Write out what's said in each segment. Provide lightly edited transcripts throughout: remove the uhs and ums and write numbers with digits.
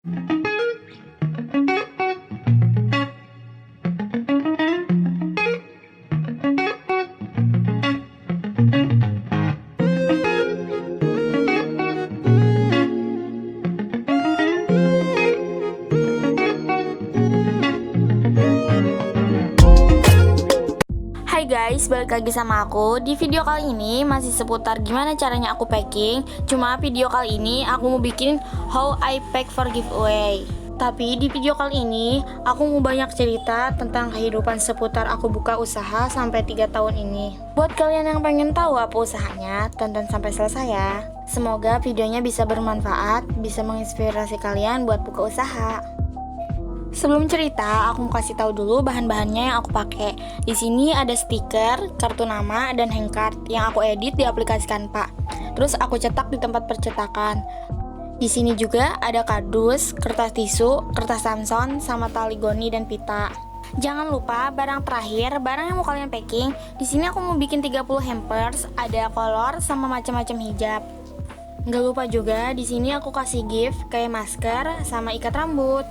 Hai guys, balik lagi sama aku. Di video kali ini masih seputar gimana caranya aku packing. Cuma video kali ini aku mau bikin how I pack for giveaway. Tapi di video kali ini aku mau banyak cerita tentang kehidupan seputar aku buka usaha sampai 3 tahun ini. Buat kalian yang pengen tahu apa usahanya, tonton sampai selesai ya. Semoga videonya bisa bermanfaat, bisa menginspirasi kalian buat buka usaha. Sebelum cerita, aku mau kasih tahu dulu bahan-bahannya yang aku pakai. Di sini ada stiker, kartu nama, dan handcard yang aku edit di aplikasi Canva. Terus aku cetak di tempat percetakan. Di sini juga ada kardus, kertas tisu, kertas Samson, sama tali goni dan pita. Jangan lupa barang terakhir, barang yang mau kalian packing. Di sini aku mau bikin 30 hampers, ada kolor sama macam-macam hijab. Nggak lupa juga di sini aku kasih gift kayak masker sama ikat rambut.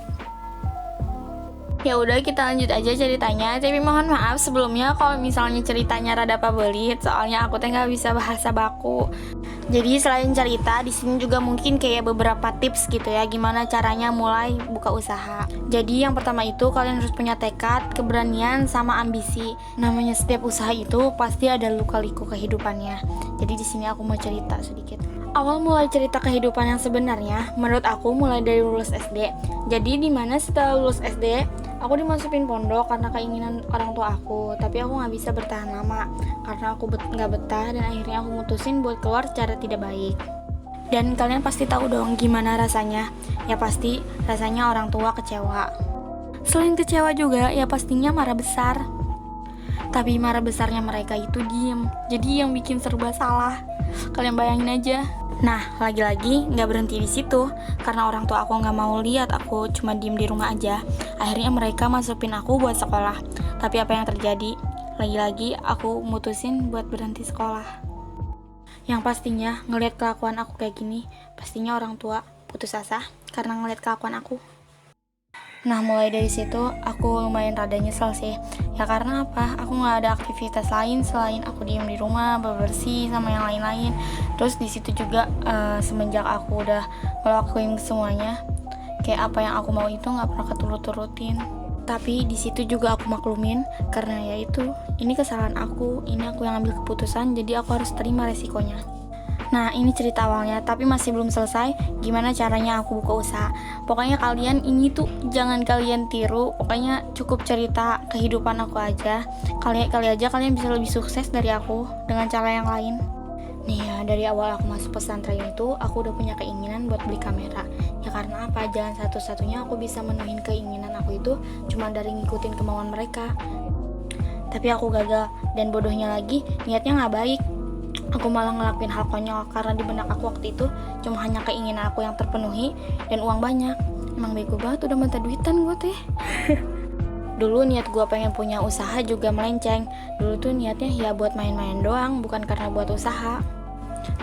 Ya udah, kita lanjut aja ceritanya. Tapi mohon maaf sebelumnya kalau misalnya ceritanya rada pabelit, soalnya aku nggak bisa bahasa baku. Jadi selain cerita, di sini juga mungkin kayak beberapa tips gitu ya, gimana caranya mulai buka usaha. Jadi yang pertama itu kalian harus punya tekad, keberanian, sama ambisi. Namanya setiap usaha itu pasti ada luka-liku kehidupannya. Jadi di sini aku mau cerita sedikit. Awal mulai cerita kehidupan yang sebenarnya, menurut aku mulai dari lulus SD. Jadi dimana setelah lulus SD, aku dimasukin pondok karena keinginan orang tua aku. Tapi aku gak bisa bertahan lama karena aku gak betah, dan akhirnya aku mutusin buat keluar secara tidak baik. Dan kalian pasti tahu dong gimana rasanya. Ya pasti rasanya orang tua kecewa. Selain kecewa juga, ya pastinya marah besar. Tapi marah besarnya mereka itu diem. Jadi yang bikin serba salah. Kalian bayangin aja. Nah, lagi-lagi nggak berhenti di situ, karena orang tua aku nggak mau lihat aku cuma diem di rumah aja. Akhirnya mereka masukin aku buat sekolah. Tapi apa yang terjadi? Lagi-lagi aku mutusin buat berhenti sekolah. Yang pastinya ngelihat kelakuan aku kayak gini, pastinya orang tua putus asa karena ngelihat kelakuan aku. Nah, mulai dari situ aku lumayan rada nyesel sih. Ya karena apa? Aku nggak ada aktivitas lain selain aku diem di rumah, bebersih sama yang lain-lain. Terus di situ juga semenjak aku udah ngelakuin semuanya, kayak apa yang aku mau itu nggak pernah keturut-turutin. Tapi di situ juga aku maklumin karena ya itu, ini kesalahan aku, ini aku yang ambil keputusan, jadi aku harus terima resikonya. Nah, ini cerita awalnya, tapi masih belum selesai gimana caranya aku buka usaha. Pokoknya kalian ini tuh jangan kalian tiru, pokoknya cukup cerita kehidupan aku aja. Kali aja kalian bisa lebih sukses dari aku dengan cara yang lain. Nih ya, dari awal aku masuk pesantren itu, aku udah punya keinginan buat beli kamera. Ya karena apa? Jalan satu-satunya aku bisa menuhin keinginan aku itu cuma dari ngikutin kemauan mereka. Tapi aku gagal, dan bodohnya lagi, niatnya gak baik. Aku malah ngelakuin hal konyol karena di benak aku waktu itu cuma hanya keinginan aku yang terpenuhi dan uang banyak. Emang bego banget, udah mata duitan gue teh. Dulu niat gue pengen punya usaha juga melenceng. Dulu tuh niatnya ya buat main-main doang, bukan karena buat usaha.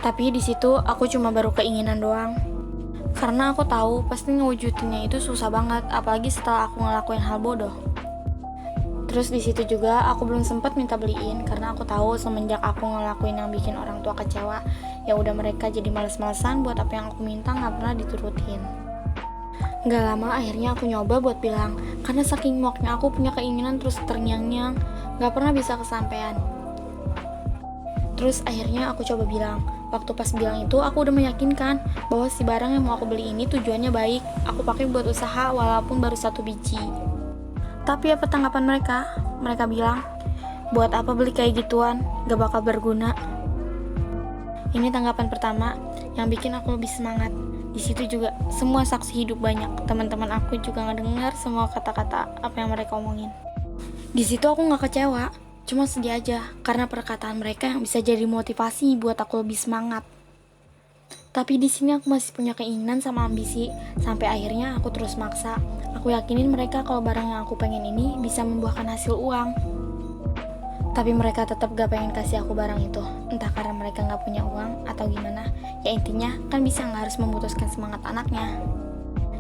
Tapi di situ aku cuma baru keinginan doang. Karena aku tahu pasti ngewujudinnya itu susah banget, apalagi setelah aku ngelakuin hal bodoh. Terus di situ juga aku belum sempat minta beliin karena aku tahu semenjak aku ngelakuin yang bikin orang tua kecewa, ya udah mereka jadi males-malesan buat apa yang aku minta nggak pernah diturutin. Nggak lama akhirnya aku nyoba buat bilang, karena saking muaknya aku punya keinginan terus terngiang-ngiang, nggak pernah bisa kesampaian. Terus akhirnya aku coba bilang. Waktu pas bilang itu aku udah meyakinkan bahwa si barang yang mau aku beli ini tujuannya baik, aku pakai buat usaha walaupun baru 1 biji. Tapi apa tanggapan mereka? Mereka bilang, buat apa beli kayak gituan, gak bakal berguna. Ini tanggapan pertama yang bikin aku lebih semangat. Di situ juga semua saksi hidup banyak. Teman-teman aku juga ngedengar semua kata-kata apa yang mereka omongin. Di situ aku nggak kecewa, cuma sedih aja karena perkataan mereka yang bisa jadi motivasi buat aku lebih semangat. Tapi di sini aku masih punya keinginan sama ambisi, sampai akhirnya aku terus maksa. Aku yakinin mereka kalau barang yang aku pengen ini bisa membuahkan hasil uang. Tapi mereka tetap gak pengen kasih aku barang itu, entah karena mereka gak punya uang atau gimana. Ya intinya kan bisa gak harus memutuskan semangat anaknya.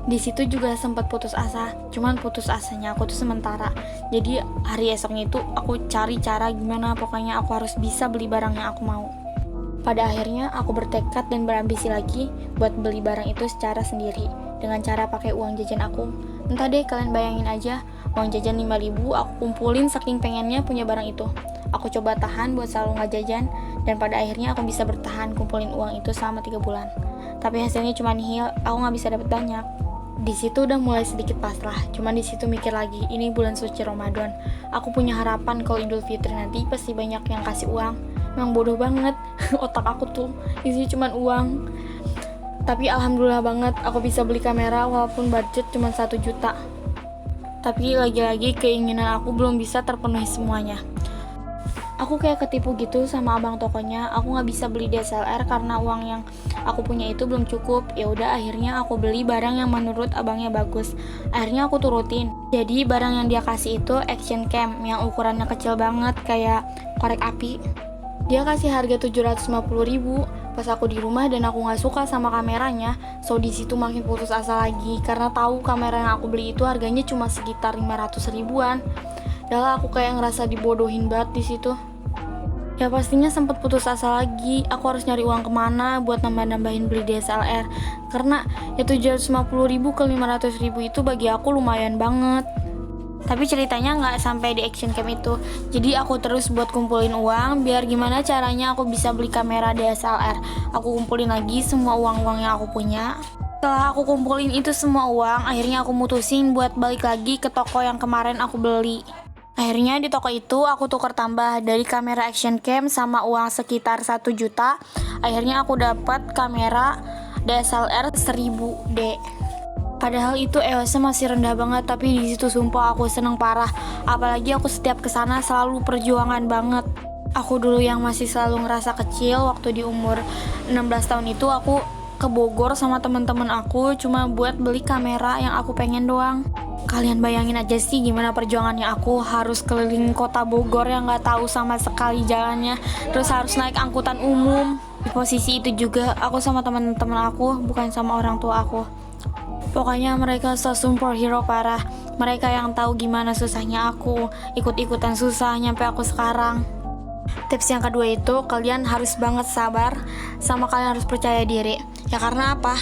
Di situ juga sempat putus asa, cuman putus asanya aku tuh sementara. Jadi hari esoknya itu aku cari cara gimana pokoknya aku harus bisa beli barang yang aku mau. Pada akhirnya aku bertekad dan berambisi lagi buat beli barang itu secara sendiri dengan cara pakai uang jajan aku. Entah deh, kalian bayangin aja, uang jajan 5.000 aku kumpulin saking pengennya punya barang itu. Aku coba tahan buat selalu nggak jajan, dan pada akhirnya aku bisa bertahan kumpulin uang itu selama 3 bulan. Tapi hasilnya cuma nihil, aku nggak bisa dapet banyak. Di situ udah mulai sedikit pasrah, cuman di situ mikir lagi, ini bulan suci Ramadan. Aku punya harapan kalau Idul Fitri nanti pasti banyak yang kasih uang. Memang bodoh banget, otak aku tuh isinya cuma uang. Tapi alhamdulillah banget aku bisa beli kamera walaupun budget cuma 1 juta. Tapi lagi-lagi keinginan aku belum bisa terpenuhi semuanya. Aku kayak ketipu gitu sama abang tokonya. Aku nggak bisa beli DSLR karena uang yang aku punya itu belum cukup. Ya udah, akhirnya aku beli barang yang menurut abangnya bagus. Akhirnya aku turutin. Jadi barang yang dia kasih itu action cam yang ukurannya kecil banget kayak korek api. Dia kasih harga 750.000 pas aku di rumah dan aku nggak suka sama kameranya. So di situ makin putus asa lagi karena tahu kamera yang aku beli itu harganya cuma sekitar 500 ribuan. Yalah, aku kayak ngerasa dibodohin banget di situ. Ya pastinya sempat putus asa lagi. Aku harus nyari uang kemana buat nambah-nambahin beli DSLR. Karena ya 750.000 ke 500.000 itu bagi aku lumayan banget. Tapi ceritanya nggak sampai di action cam itu. Jadi aku terus buat kumpulin uang biar gimana caranya aku bisa beli kamera DSLR. Aku kumpulin lagi semua uang-uang yang aku punya. Setelah aku kumpulin itu semua uang, akhirnya aku mutusin buat balik lagi ke toko yang kemarin aku beli. Akhirnya di toko itu aku tukar tambah dari kamera action cam sama uang sekitar 1 juta. Akhirnya aku dapat kamera DSLR 1000D. Padahal itu EOS-nya masih rendah banget, tapi di situ sumpah aku seneng parah. Apalagi aku setiap kesana selalu perjuangan banget. Aku dulu yang masih selalu ngerasa kecil waktu di umur 16 tahun itu aku ke Bogor sama teman-teman aku cuma buat beli kamera yang aku pengen doang. Kalian bayangin aja sih gimana perjuangannya aku harus keliling kota Bogor yang nggak tahu sama sekali jalannya, terus harus naik angkutan umum. Di posisi itu juga aku sama teman-teman aku, bukan sama orang tua aku. Pokoknya mereka superhero parah. Mereka yang tahu gimana susahnya aku, ikut-ikutan susah nyampe aku sekarang. Tips yang kedua itu kalian harus banget sabar, sama kalian harus percaya diri. Ya karena apa?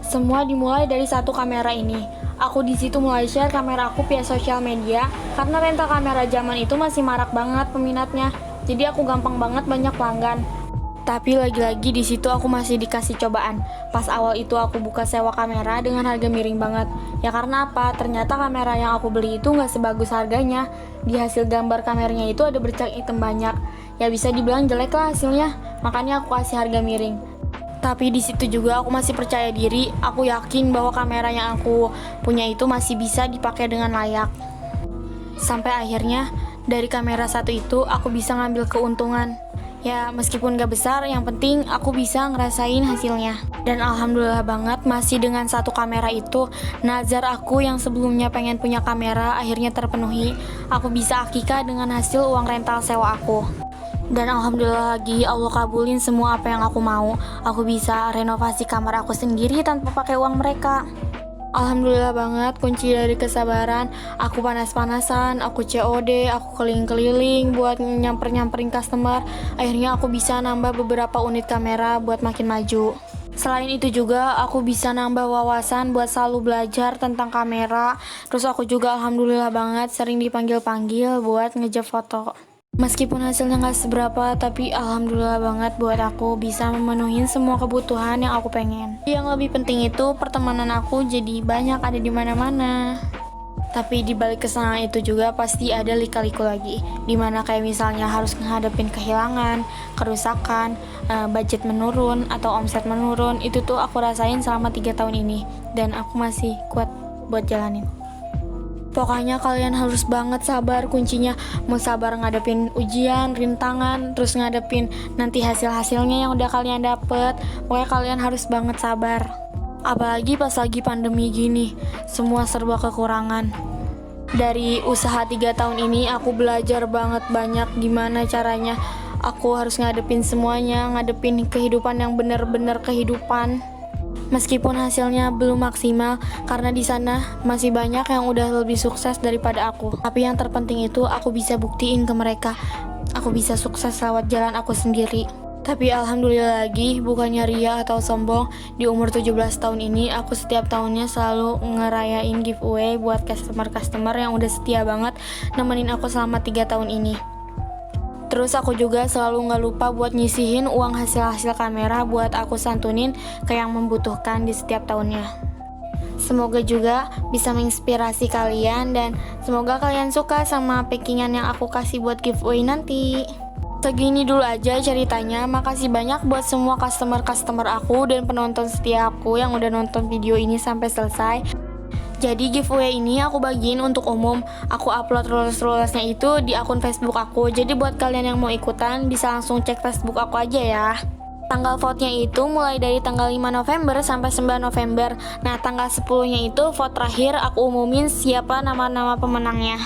Semua dimulai dari satu kamera ini. Aku di situ mulai share kamera aku via sosial media karena rental kamera zaman itu masih marak banget peminatnya. Jadi aku gampang banget banyak pelanggan. Tapi lagi-lagi di situ aku masih dikasih cobaan. Pas awal itu aku buka sewa kamera dengan harga miring banget. Ya karena apa? Ternyata kamera yang aku beli itu nggak sebagus harganya. Di hasil gambar kameranya itu ada bercak hitam banyak. Ya bisa dibilang jelek lah hasilnya. Makanya aku kasih harga miring. Tapi di situ juga aku masih percaya diri. Aku yakin bahwa kamera yang aku punya itu masih bisa dipakai dengan layak. Sampai akhirnya dari kamera satu itu aku bisa ngambil keuntungan. Ya meskipun gak besar, yang penting aku bisa ngerasain hasilnya. Dan alhamdulillah banget masih dengan satu kamera itu, nazar aku yang sebelumnya pengen punya kamera akhirnya terpenuhi. Aku bisa akikah dengan hasil uang rental sewa aku. Dan alhamdulillah lagi Allah kabulin semua apa yang aku mau. Aku bisa renovasi kamar aku sendiri tanpa pakai uang mereka. Alhamdulillah banget, kunci dari kesabaran. Aku panas-panasan, aku COD, aku keliling-keliling buat nyamperin customer. Akhirnya aku bisa nambah beberapa unit kamera buat makin maju. Selain itu juga aku bisa nambah wawasan buat selalu belajar tentang kamera. Terus aku juga alhamdulillah banget sering dipanggil-panggil buat ngejep foto. Meskipun hasilnya gak seberapa, tapi alhamdulillah banget buat aku bisa memenuhi semua kebutuhan yang aku pengen. Yang lebih penting itu pertemanan aku jadi banyak ada di mana-mana. Tapi di balik kesenangan itu juga pasti ada lika-liku lagi, dimana kayak misalnya harus menghadapin kehilangan, kerusakan, budget menurun atau omset menurun. Itu tuh aku rasain selama 3 tahun ini dan aku masih kuat buat jalanin. Pokoknya kalian harus banget sabar, kuncinya mau sabar ngadepin ujian, rintangan, terus ngadepin nanti hasil-hasilnya yang udah kalian dapet. Pokoknya kalian harus banget sabar. Apalagi pas lagi pandemi gini, semua serba kekurangan. Dari usaha 3 tahun ini aku belajar banget banyak gimana caranya aku harus ngadepin semuanya, ngadepin kehidupan yang bener-bener kehidupan. Meskipun hasilnya belum maksimal karena di sana masih banyak yang udah lebih sukses daripada aku. Tapi yang terpenting itu aku bisa buktiin ke mereka. Aku bisa sukses lewat jalan aku sendiri. Tapi alhamdulillah lagi, bukannya ria atau sombong, di umur 17 tahun ini aku setiap tahunnya selalu ngerayain giveaway buat customer-customer yang udah setia banget nemenin aku selama 3 tahun ini. Terus aku juga selalu gak lupa buat nyisihin uang hasil-hasil kamera buat aku santunin ke yang membutuhkan di setiap tahunnya. Semoga juga bisa menginspirasi kalian dan semoga kalian suka sama packingan yang aku kasih buat giveaway nanti. Segini dulu aja ceritanya. Makasih banyak buat semua customer-customer aku dan penonton setia aku yang udah nonton video ini sampai selesai. Jadi giveaway ini aku bagiin untuk umum. Aku upload rules-rulesnya itu di akun Facebook aku. Jadi buat kalian yang mau ikutan bisa langsung cek Facebook aku aja ya. Tanggal vote-nya itu mulai dari tanggal 5 November sampai 9 November. Nah, tanggal 10-nya itu vote terakhir aku umumin siapa nama-nama pemenangnya.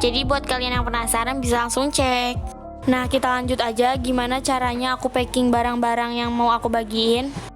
Jadi buat kalian yang penasaran bisa langsung cek. Nah, kita lanjut aja gimana caranya aku packing barang-barang yang mau aku bagiin.